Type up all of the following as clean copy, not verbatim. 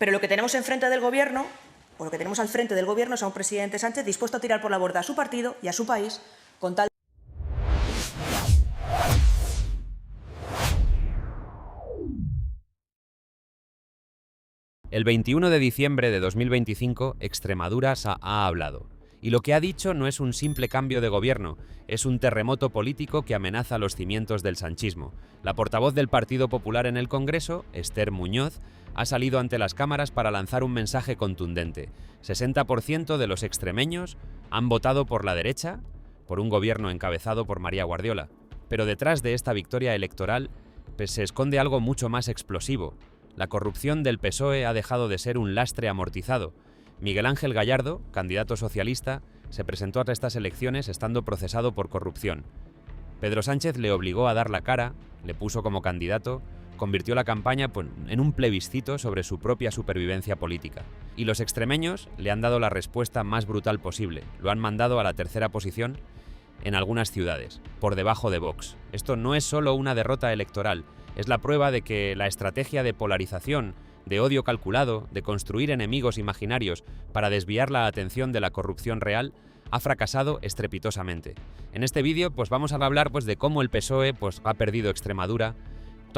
Pero lo que tenemos enfrente del Gobierno, o lo que tenemos al frente del Gobierno, es a un presidente Sánchez dispuesto a tirar por la borda a su partido y a su país con tal. El 21 de diciembre de 2025, Extremadura ha hablado. Y lo que ha dicho no es un simple cambio de gobierno, es un terremoto político que amenaza los cimientos del sanchismo. La portavoz del Partido Popular en el Congreso, Esther Muñoz, ha salido ante las cámaras para lanzar un mensaje contundente. 60% de los extremeños han votado por la derecha, por un gobierno encabezado por María Guardiola. Pero detrás de esta victoria electoral se esconde algo mucho más explosivo. La corrupción del PSOE ha dejado de ser un lastre amortizado. Miguel Ángel Gallardo, candidato socialista, se presentó a estas elecciones estando procesado por corrupción. Pedro Sánchez le obligó a dar la cara, le puso como candidato, convirtió la campaña en un plebiscito sobre su propia supervivencia política. Y los extremeños le han dado la respuesta más brutal posible. Lo han mandado a la tercera posición en algunas ciudades, por debajo de Vox. Esto no es solo una derrota electoral, es la prueba de que la estrategia de polarización, de odio calculado, de construir enemigos imaginarios para desviar la atención de la corrupción real, ha fracasado estrepitosamente. En este vídeo vamos a hablar de cómo el PSOE ha perdido Extremadura,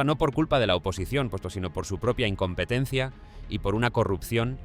no por culpa de la oposición, sino por su propia incompetencia y por una corrupción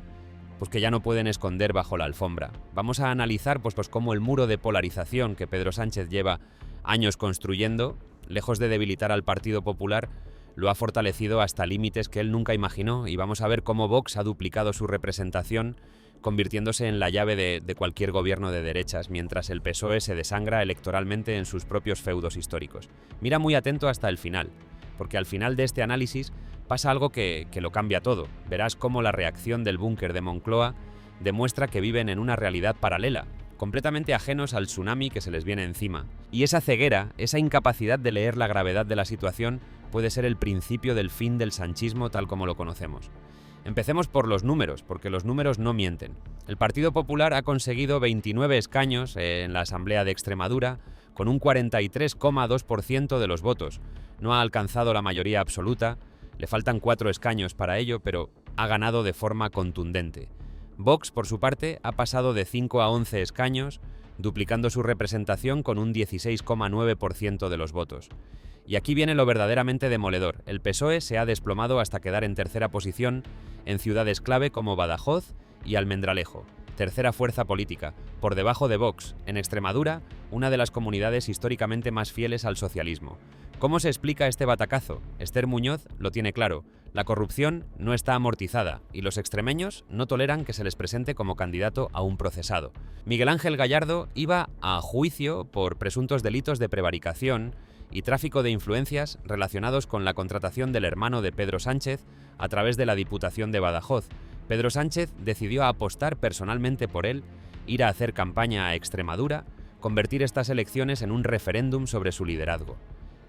que ya no pueden esconder bajo la alfombra. Vamos a analizar cómo el muro de polarización que Pedro Sánchez lleva años construyendo, lejos de debilitar al Partido Popular, lo ha fortalecido hasta límites que él nunca imaginó, y vamos a ver cómo Vox ha duplicado su representación, convirtiéndose en la llave de cualquier gobierno de derechas, mientras el PSOE se desangra electoralmente en sus propios feudos históricos. Mira muy atento hasta el final, porque al final de este análisis pasa algo que lo cambia todo. Verás cómo la reacción del búnker de Moncloa demuestra que viven en una realidad paralela, completamente ajenos al tsunami que se les viene encima. Y esa ceguera, esa incapacidad de leer la gravedad de la situación, puede ser el principio del fin del sanchismo tal como lo conocemos. Empecemos por los números, porque los números no mienten. El Partido Popular ha conseguido 29 escaños en la Asamblea de Extremadura, con un 43,2% de los votos. No ha alcanzado la mayoría absoluta, le faltan 4 escaños para ello, pero ha ganado de forma contundente. Vox, por su parte, ha pasado de 5 a 11 escaños, duplicando su representación con un 16,9% de los votos. Y aquí viene lo verdaderamente demoledor. El PSOE se ha desplomado hasta quedar en tercera posición en ciudades clave como Badajoz y Almendralejo, tercera fuerza política, por debajo de Vox, en Extremadura, una de las comunidades históricamente más fieles al socialismo. ¿Cómo se explica este batacazo? Esther Muñoz lo tiene claro. La corrupción no está amortizada y los extremeños no toleran que se les presente como candidato a un procesado. Miguel Ángel Gallardo iba a juicio por presuntos delitos de prevaricación y tráfico de influencias relacionados con la contratación del hermano de Pedro Sánchez a través de la Diputación de Badajoz. Pedro Sánchez decidió apostar personalmente por él, ir a hacer campaña a Extremadura, convertir estas elecciones en un referéndum sobre su liderazgo.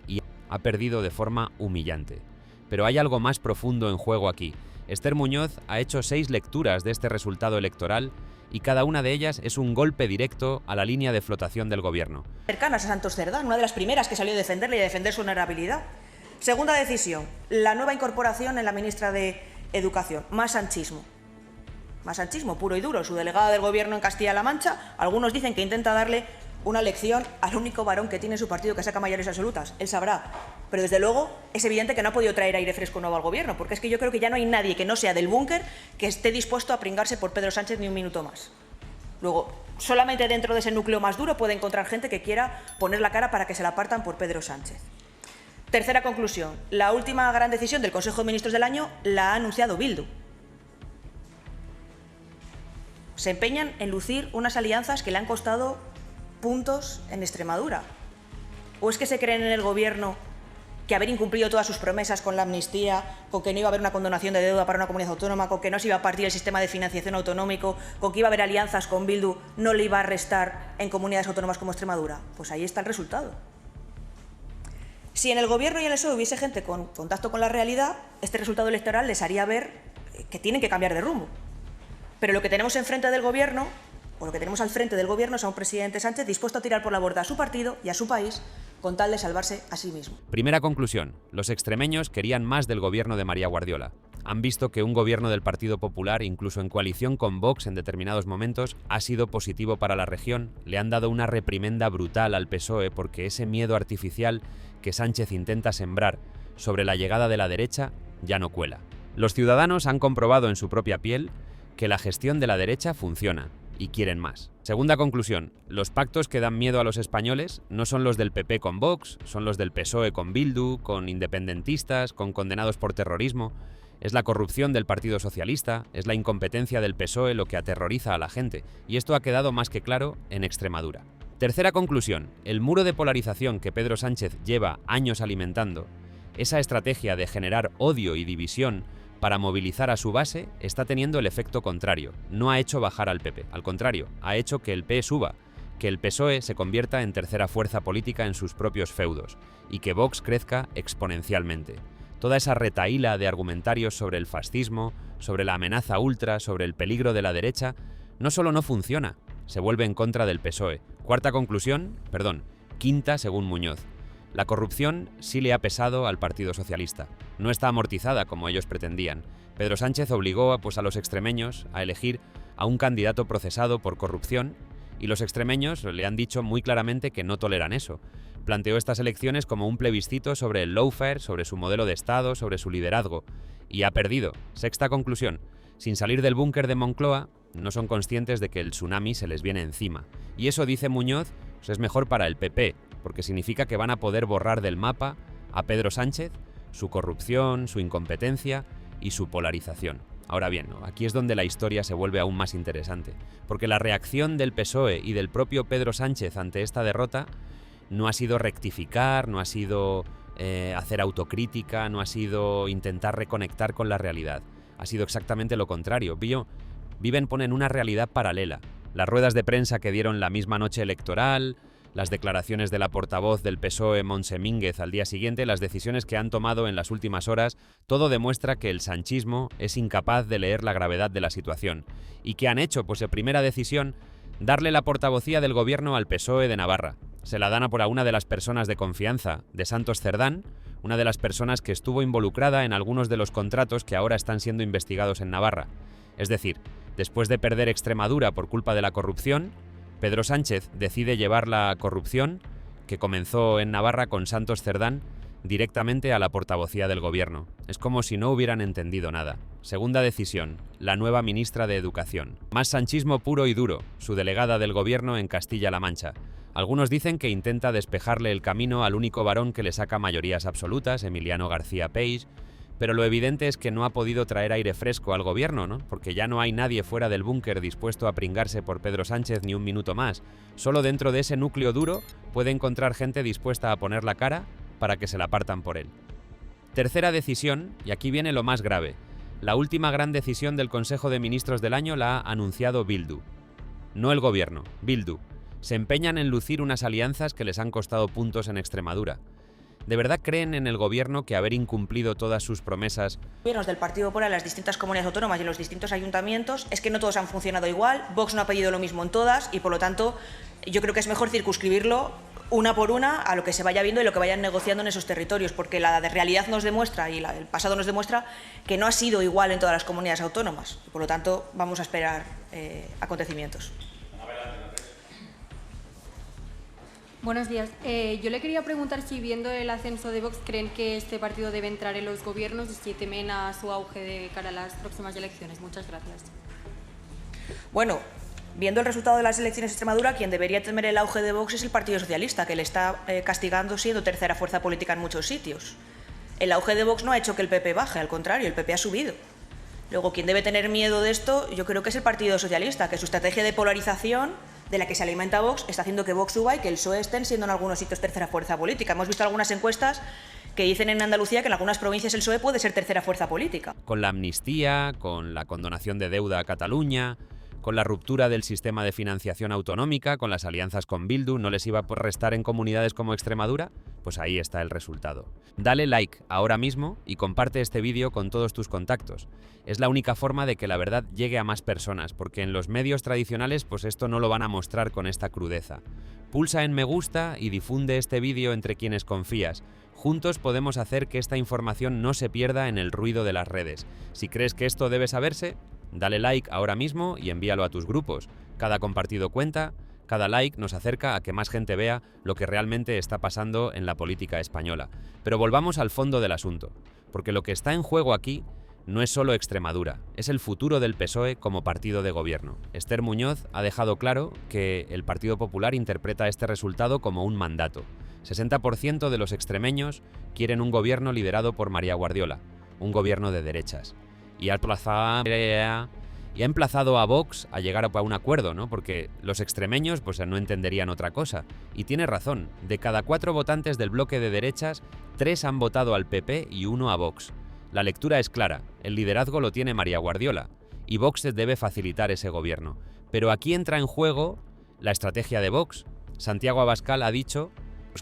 Y ha perdido de forma humillante. Pero hay algo más profundo en juego aquí. Esther Muñoz ha hecho 6 lecturas de este resultado electoral y cada una de ellas es un golpe directo a la línea de flotación del gobierno. Cercanas a Santos Cerdán, una de las primeras que salió a defenderle y a defender su honorabilidad. Segunda decisión, la nueva incorporación en la ministra de Educación, más sanchismo. Más sanchismo puro y duro. Su delegada del gobierno en Castilla-La Mancha, algunos dicen que intenta darle una lección al único varón que tiene su partido que saca mayorías absolutas. Él sabrá. Pero desde luego es evidente que no ha podido traer aire fresco nuevo al gobierno, porque es que yo creo que ya no hay nadie que no sea del búnker que esté dispuesto a pringarse por Pedro Sánchez ni un minuto más. Luego, solamente dentro de ese núcleo más duro puede encontrar gente que quiera poner la cara para que se la partan por Pedro Sánchez. Tercera conclusión. La última gran decisión del Consejo de Ministros del año la ha anunciado Bildu. Se empeñan en lucir unas alianzas que le han costado puntos en Extremadura. ¿O es que se creen en el gobierno que haber incumplido todas sus promesas con la amnistía, con que no iba a haber una condonación de deuda para una comunidad autónoma, con que no se iba a partir el sistema de financiación autonómico, con que iba a haber alianzas con Bildu, no le iba a restar en comunidades autónomas como Extremadura? Pues ahí está el resultado. Si en el gobierno y en el PSOE hubiese gente con contacto con la realidad, este resultado electoral les haría ver que tienen que cambiar de rumbo. Pero lo que tenemos enfrente del gobierno, o lo que tenemos al frente del gobierno, es a un presidente Sánchez dispuesto a tirar por la borda a su partido y a su país con tal de salvarse a sí mismo. Primera conclusión. Los extremeños querían más del gobierno de María Guardiola. han visto que un gobierno del Partido Popular, incluso en coalición con Vox en determinados momentos, ha sido positivo para la región. Le han dado una reprimenda brutal al PSOE porque ese miedo artificial que Sánchez intenta sembrar sobre la llegada de la derecha ya no cuela. Los ciudadanos han comprobado en su propia piel que la gestión de la derecha funciona y quieren más. Segunda conclusión, los pactos que dan miedo a los españoles no son los del PP con Vox, son los del PSOE con Bildu, con independentistas, con condenados por terrorismo. Es la corrupción del Partido Socialista, es la incompetencia del PSOE lo que aterroriza a la gente, y esto ha quedado más que claro en Extremadura. Tercera conclusión, el muro de polarización que Pedro Sánchez lleva años alimentando, esa estrategia de generar odio y división para movilizar a su base, está teniendo el efecto contrario. No ha hecho bajar al PP, al contrario, ha hecho que el PSOE suba, que el PSOE se convierta en tercera fuerza política en sus propios feudos, y que Vox crezca exponencialmente. Toda esa retahíla de argumentarios sobre el fascismo, sobre la amenaza ultra, sobre el peligro de la derecha, no solo no funciona, se vuelve en contra del PSOE. Quinta según Muñoz. La corrupción sí le ha pesado al Partido Socialista. No está amortizada como ellos pretendían. Pedro Sánchez obligó a los extremeños a elegir a un candidato procesado por corrupción y los extremeños le han dicho muy claramente que no toleran eso. Planteó estas elecciones como un plebiscito sobre el lawfare, sobre su modelo de Estado, sobre su liderazgo. Y ha perdido. Sexta conclusión. Sin salir del búnker de Moncloa, no son conscientes de que el tsunami se les viene encima. Y eso, dice Muñoz, es mejor para el PP, porque significa que van a poder borrar del mapa a Pedro Sánchez, su corrupción, su incompetencia y su polarización. Ahora bien, aquí es donde la historia se vuelve aún más interesante, porque la reacción del PSOE y del propio Pedro Sánchez ante esta derrota no ha sido rectificar, no ha sido hacer autocrítica, no ha sido intentar reconectar con la realidad. Ha sido exactamente lo contrario. Ponen una realidad paralela. Las ruedas de prensa que dieron la misma noche electoral, las declaraciones de la portavoz del PSOE, Montse Mínguez, al día siguiente, las decisiones que han tomado en las últimas horas, todo demuestra que el sanchismo es incapaz de leer la gravedad de la situación. ¿Y qué han hecho? Pues en primera decisión, darle la portavocía del gobierno al PSOE de Navarra. Se la dan a una de las personas de confianza de Santos Cerdán, una de las personas que estuvo involucrada en algunos de los contratos que ahora están siendo investigados en Navarra. Es decir, después de perder Extremadura por culpa de la corrupción, Pedro Sánchez decide llevar la corrupción, que comenzó en Navarra con Santos Cerdán, directamente a la portavocía del gobierno. Es como si no hubieran entendido nada. Segunda decisión, la nueva ministra de Educación. Más sanchismo puro y duro, su delegada del gobierno en Castilla-La Mancha. Algunos dicen que intenta despejarle el camino al único varón que le saca mayorías absolutas, Emiliano García Peis, pero lo evidente es que no ha podido traer aire fresco al gobierno, ¿no? Porque ya no hay nadie fuera del búnker dispuesto a pringarse por Pedro Sánchez ni un minuto más. Solo dentro de ese núcleo duro puede encontrar gente dispuesta a poner la cara para que se la partan por él. Tercera decisión, y aquí viene lo más grave. La última gran decisión del Consejo de Ministros del año la ha anunciado Bildu. No el gobierno, Bildu. Se empeñan en lucir unas alianzas que les han costado puntos en Extremadura. ¿De verdad creen en el gobierno que haber incumplido todas sus promesas? Los gobiernos del Partido Popular en las distintas comunidades autónomas y en los distintos ayuntamientos es que no todos han funcionado igual, Vox no ha pedido lo mismo en todas y por lo tanto yo creo que es mejor circunscribirlo una por una a lo que se vaya viendo y lo que vayan negociando en esos territorios, porque la realidad nos demuestra y el pasado nos demuestra que no ha sido igual en todas las comunidades autónomas. Por lo tanto, vamos a esperar acontecimientos. Buenos días. Yo le quería preguntar si, viendo el ascenso de Vox, creen que este partido debe entrar en los gobiernos y si temen a su auge de cara a las próximas elecciones. Muchas gracias. Bueno, viendo el resultado de las elecciones de Extremadura, quien debería temer el auge de Vox es el Partido Socialista, que le está castigando siendo tercera fuerza política en muchos sitios. El auge de Vox no ha hecho que el PP baje, al contrario, el PP ha subido. Luego, quien debe tener miedo de esto, yo creo que es el Partido Socialista, que su estrategia de polarización, de la que se alimenta Vox, está haciendo que Vox suba y que el PSOE estén siendo en algunos sitios tercera fuerza política. Hemos visto algunas encuestas que dicen en Andalucía que en algunas provincias el PSOE puede ser tercera fuerza política. Con la amnistía, con la condonación de deuda a Cataluña, Con la ruptura del sistema de financiación autonómica, con las alianzas con Bildu, ¿no les iba a restar en comunidades como Extremadura? Pues ahí está el resultado. Dale like ahora mismo y comparte este vídeo con todos tus contactos. Es la única forma de que la verdad llegue a más personas, porque en los medios tradicionales pues esto no lo van a mostrar con esta crudeza. Pulsa en me gusta y difunde este vídeo entre quienes confías. Juntos podemos hacer que esta información no se pierda en el ruido de las redes. Si crees que esto debe saberse, dale like ahora mismo y envíalo a tus grupos. Cada compartido cuenta, cada like nos acerca a que más gente vea lo que realmente está pasando en la política española. Pero volvamos al fondo del asunto, porque lo que está en juego aquí no es solo Extremadura, es el futuro del PSOE como partido de gobierno. Esther Muñoz ha dejado claro que el Partido Popular interpreta este resultado como un mandato. 60% de los extremeños quieren un gobierno liderado por María Guardiola, un gobierno de derechas. Y ha emplazado a Vox a llegar a un acuerdo, ¿no? Porque los extremeños pues no entenderían otra cosa. Y tiene razón, de cada 4 votantes del bloque de derechas, 3 han votado al PP y 1 a Vox. La lectura es clara, el liderazgo lo tiene María Guardiola, y Vox debe facilitar ese gobierno. Pero aquí entra en juego la estrategia de Vox. Santiago Abascal ha dicho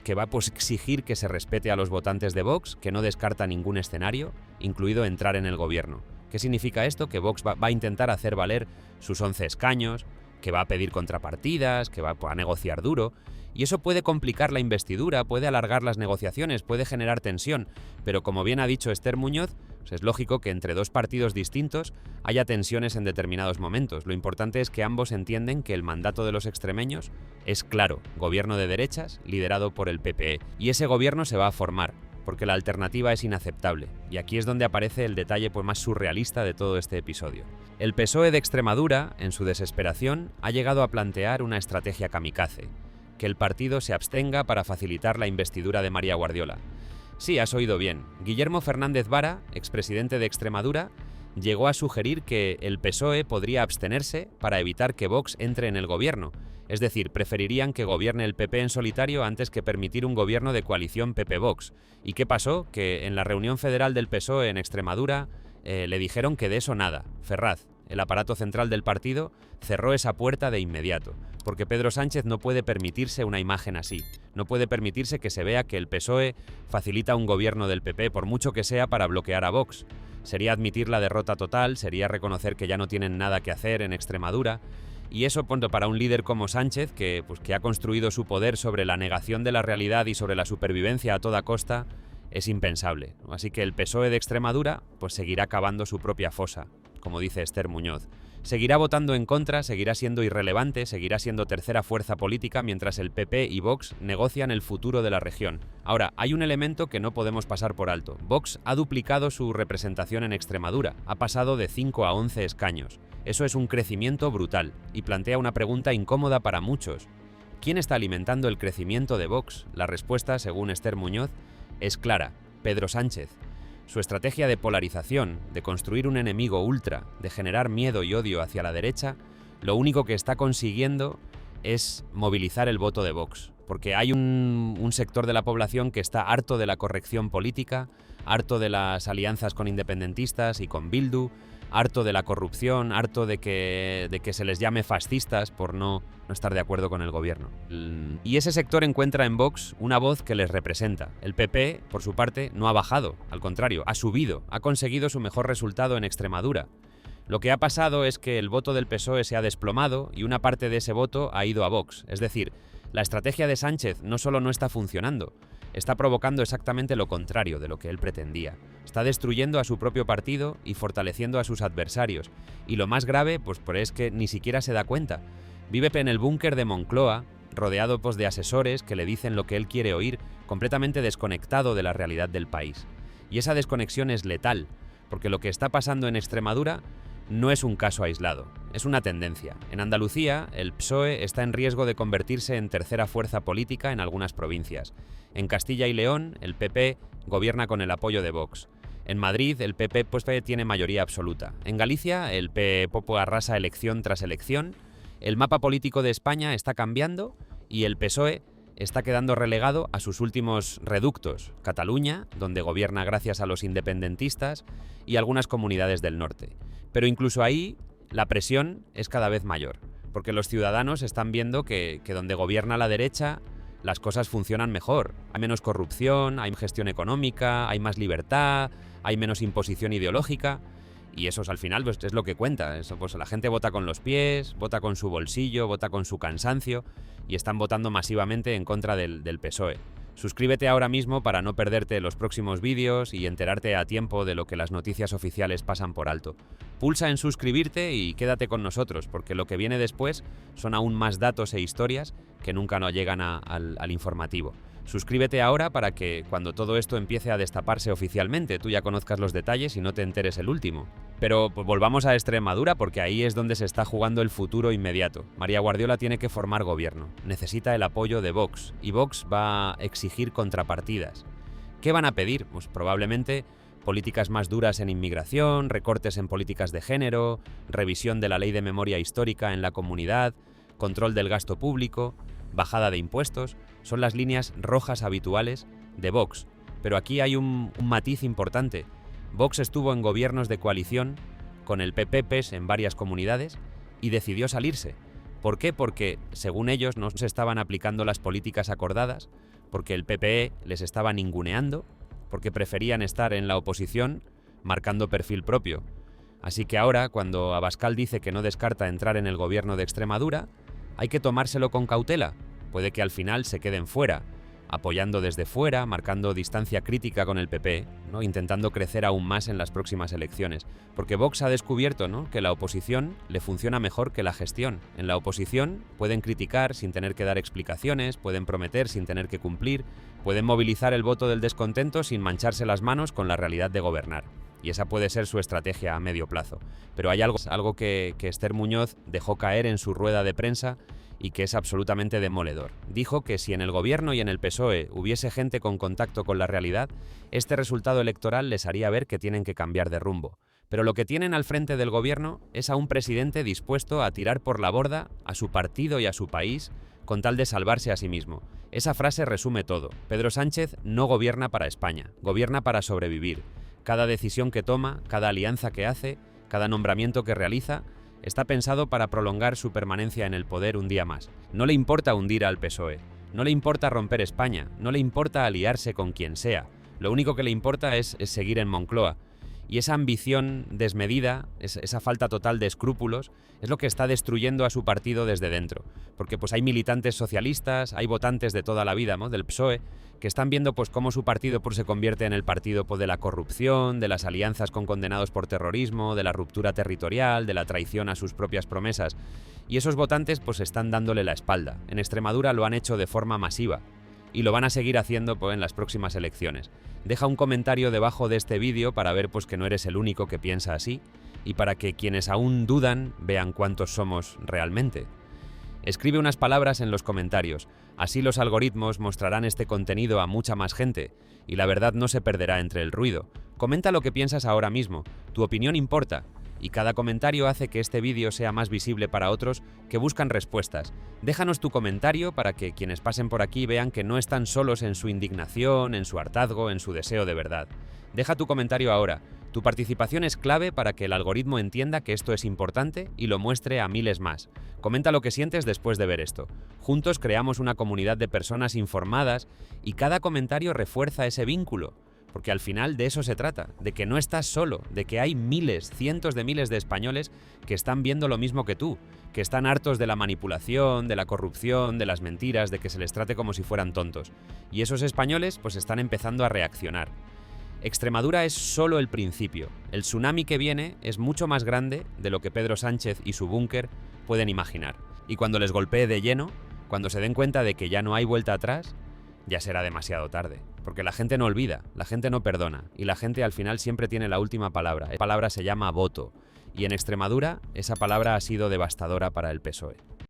que va a exigir que se respete a los votantes de Vox, que no descarta ningún escenario, incluido entrar en el gobierno. ¿Qué significa esto? Que Vox va a intentar hacer valer sus 11 escaños, que va a pedir contrapartidas, que va a negociar duro. Y eso puede complicar la investidura, puede alargar las negociaciones, puede generar tensión. Pero como bien ha dicho Esther Muñoz, pues es lógico que entre 2 partidos distintos haya tensiones en determinados momentos. Lo importante es que ambos entienden que el mandato de los extremeños es claro, gobierno de derechas, liderado por el PPE. Y ese gobierno se va a formar, porque la alternativa es inaceptable. Y aquí es donde aparece el detalle pues más surrealista de todo este episodio. El PSOE de Extremadura, en su desesperación, ha llegado a plantear una estrategia kamikaze: que el partido se abstenga para facilitar la investidura de María Guardiola. Sí, has oído bien. Guillermo Fernández Vara, expresidente de Extremadura, llegó a sugerir que el PSOE podría abstenerse para evitar que Vox entre en el gobierno. Es decir, preferirían que gobierne el PP en solitario antes que permitir un gobierno de coalición PP-Vox. ¿Y qué pasó? Que en la reunión federal del PSOE en Extremadura le dijeron que de eso nada. Ferraz, el aparato central del partido, cerró esa puerta de inmediato, porque Pedro Sánchez no puede permitirse una imagen así. No puede permitirse que se vea que el PSOE facilita un gobierno del PP, por mucho que sea para bloquear a Vox. Sería admitir la derrota total, sería reconocer que ya no tienen nada que hacer en Extremadura. Y eso, para un líder como Sánchez, que ha construido su poder sobre la negación de la realidad y sobre la supervivencia a toda costa, es impensable. Así que el PSOE de Extremadura seguirá cavando su propia fosa, como dice Esther Muñoz. Seguirá votando en contra, seguirá siendo irrelevante, seguirá siendo tercera fuerza política mientras el PP y Vox negocian el futuro de la región. Ahora, hay un elemento que no podemos pasar por alto. Vox ha duplicado su representación en Extremadura, ha pasado de 5 a 11 escaños. Eso es un crecimiento brutal y plantea una pregunta incómoda para muchos. ¿Quién está alimentando el crecimiento de Vox? La respuesta, según Esther Muñoz, es clara: Pedro Sánchez. Su estrategia de polarización, de construir un enemigo ultra, de generar miedo y odio hacia la derecha, lo único que está consiguiendo es movilizar el voto de Vox. Porque hay un sector de la población que está harto de la corrección política, harto de las alianzas con independentistas y con Bildu, harto de la corrupción, harto de que se les llame fascistas por no estar de acuerdo con el gobierno. Y ese sector encuentra en Vox una voz que les representa. El PP, por su parte, no ha bajado, al contrario, ha subido, ha conseguido su mejor resultado en Extremadura. Lo que ha pasado es que el voto del PSOE se ha desplomado y una parte de ese voto ha ido a Vox. Es decir, la estrategia de Sánchez no solo no está funcionando, está provocando exactamente lo contrario de lo que él pretendía. Está destruyendo a su propio partido y fortaleciendo a sus adversarios. Y lo más grave, es que ni siquiera se da cuenta. Vive en el búnker de Moncloa, rodeado de asesores que le dicen lo que él quiere oír, completamente desconectado de la realidad del país. Y esa desconexión es letal, porque lo que está pasando en Extremadura no es un caso aislado, es una tendencia. En Andalucía, el PSOE está en riesgo de convertirse en tercera fuerza política en algunas provincias. En Castilla y León, el PP gobierna con el apoyo de Vox. En Madrid, el PP tiene mayoría absoluta. En Galicia, el PP arrasa elección tras elección. El mapa político de España está cambiando y el PSOE está quedando relegado a sus últimos reductos: Cataluña, donde gobierna gracias a los independentistas, y algunas comunidades del norte. Pero incluso ahí, La presión es cada vez mayor, porque los ciudadanos están viendo que donde gobierna la derecha las cosas funcionan mejor. Hay menos corrupción, hay gestión económica, hay más libertad, hay menos imposición ideológica. Y eso al final pues, es lo que cuenta. Eso, pues, la gente vota con los pies, vota con su bolsillo, vota con su cansancio y están votando masivamente en contra del PSOE. Suscríbete ahora mismo para no perderte los próximos vídeos y enterarte a tiempo de lo que las noticias oficiales pasan por alto. Pulsa en suscribirte y quédate con nosotros, porque lo que viene después son aún más datos e historias que nunca nos llegan al informativo. Suscríbete ahora para que cuando todo esto empiece a destaparse oficialmente, tú ya conozcas los detalles y no te enteres el último. Pero pues, volvamos a Extremadura porque ahí es donde se está jugando el futuro inmediato. María Guardiola tiene que formar gobierno, necesita el apoyo de Vox y Vox va a exigir contrapartidas. ¿Qué van a pedir? Pues probablemente políticas más duras en inmigración, recortes en políticas de género, revisión de la ley de memoria histórica en la comunidad, control del gasto público, bajada de impuestos. Son las líneas rojas habituales de Vox. Pero aquí hay un matiz importante. Vox estuvo en gobiernos de coalición con el PP-PES en varias comunidades y decidió salirse. ¿Por qué? Porque, según ellos, no se estaban aplicando las políticas acordadas, porque el PPE les estaba ninguneando, porque preferían estar en la oposición marcando perfil propio. Así que ahora, cuando Abascal dice que no descarta entrar en el gobierno de Extremadura, hay que tomárselo con cautela. Puede que al final se queden fuera, apoyando desde fuera, marcando distancia crítica con el PP, ¿no? Intentando crecer aún más en las próximas elecciones. Porque Vox ha descubierto, ¿no?, que la oposición le funciona mejor que la gestión. En la oposición pueden criticar sin tener que dar explicaciones, pueden prometer sin tener que cumplir, pueden movilizar el voto del descontento sin mancharse las manos con la realidad de gobernar. Y esa puede ser su estrategia a medio plazo. Pero hay algo que Esther Muñoz dejó caer en su rueda de prensa y que es absolutamente demoledor. Dijo que si en el gobierno y en el PSOE hubiese gente con contacto con la realidad, este resultado electoral les haría ver que tienen que cambiar de rumbo. Pero lo que tienen al frente del gobierno es a un presidente dispuesto a tirar por la borda a su partido y a su país con tal de salvarse a sí mismo. Esa frase resume todo. Pedro Sánchez no gobierna para España, gobierna para sobrevivir. Cada decisión que toma, cada alianza que hace, cada nombramiento que realiza, está pensado para prolongar su permanencia en el poder un día más. No le importa hundir al PSOE, no le importa romper España, no le importa aliarse con quien sea. Lo único que le importa es seguir en Moncloa. Y esa ambición desmedida, esa falta total de escrúpulos, es lo que está destruyendo a su partido desde dentro. Porque pues hay militantes socialistas, hay votantes de toda la vida, ¿no?, del PSOE, que están viendo pues cómo su partido pues, se convierte en el partido pues, de la corrupción, de las alianzas con condenados por terrorismo, de la ruptura territorial, de la traición a sus propias promesas. Y esos votantes pues están dándole la espalda. En Extremadura lo han hecho de forma masiva y lo van a seguir haciendo pues, en las próximas elecciones. Deja un comentario debajo de este vídeo para ver pues, que no eres el único que piensa así y para que quienes aún dudan vean cuántos somos realmente. Escribe unas palabras en los comentarios, así los algoritmos mostrarán este contenido a mucha más gente y la verdad no se perderá entre el ruido. Comenta lo que piensas ahora mismo, tu opinión importa y cada comentario hace que este vídeo sea más visible para otros que buscan respuestas. Déjanos tu comentario para que quienes pasen por aquí vean que no están solos en su indignación, en su hartazgo, en su deseo de verdad. Deja tu comentario ahora. Tu participación es clave para que el algoritmo entienda que esto es importante y lo muestre a miles más. Comenta lo que sientes después de ver esto. Juntos creamos una comunidad de personas informadas y cada comentario refuerza ese vínculo. Porque al final de eso se trata, de que no estás solo, de que hay miles, cientos de miles de españoles que están viendo lo mismo que tú, que están hartos de la manipulación, de la corrupción, de las mentiras, de que se les trate como si fueran tontos. Y esos españoles pues están empezando a reaccionar. Extremadura es solo el principio. El tsunami que viene es mucho más grande de lo que Pedro Sánchez y su búnker pueden imaginar. Y cuando les golpee de lleno, cuando se den cuenta de que ya no hay vuelta atrás, ya será demasiado tarde. Porque la gente no olvida, la gente no perdona y la gente al final siempre tiene la última palabra. Esa palabra se llama voto. Y en Extremadura esa palabra ha sido devastadora para el PSOE.